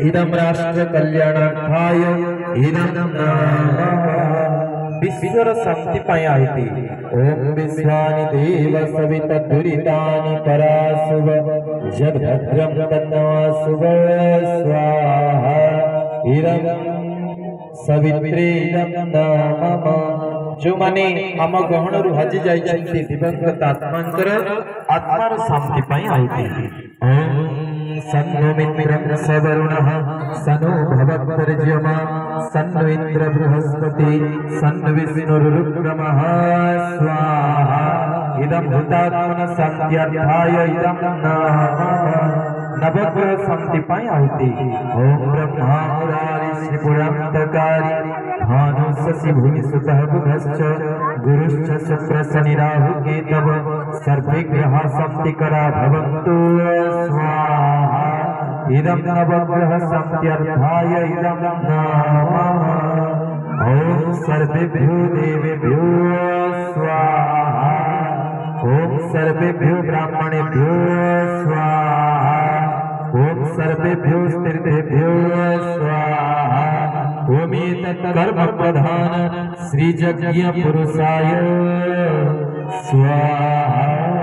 इदं राष्ट्र कल्याणार्थाय इदं विश्वर शांति पाई आहुति। ओम विश्वानि देव सविता दुरितानि पराशुभ जद भद्रम तन्नवासुभ स्वाहा इदं सवित्रे नमः। जो माने आम गहन रु हजि जाइछन्ति दिवंगत आत्मांकर आत्मार शांति पाई आहुति। ओम सन्नो मित्रं सवरुणः सनो भवत्तर्ज्यमा सन्नो इंद्र बृहस्पति सन्नो विष्णुरुक्रमः स्वाहा इदं भूतात्मन शान्त्यर्थाय इदं नवग्रह शांति पाई आहुति। ओम ब्रह्मा मुरारी श्रीपुरान्तकारी भानु शशि भूमि सुतः बुधश्च गुरुश्च शुक्र शनि राहु केतव सर्वे ग्रहा शांतिकरा भवन्तु स्वाहा इदं नवग्रह शान्त्यर्थाय इदं नमः। ओम सर्वेभ्यो देवेभ्यो स्वाहा ओम सर्वेभ्यो ब्राह्मणेभ्यो स्वाहा ओम सर्वेभ्यो तीर्थेभ्यो स्वाहा ओम एतत् कर्म प्रधान श्री यज्ञ पुरुषाय स्वाहा।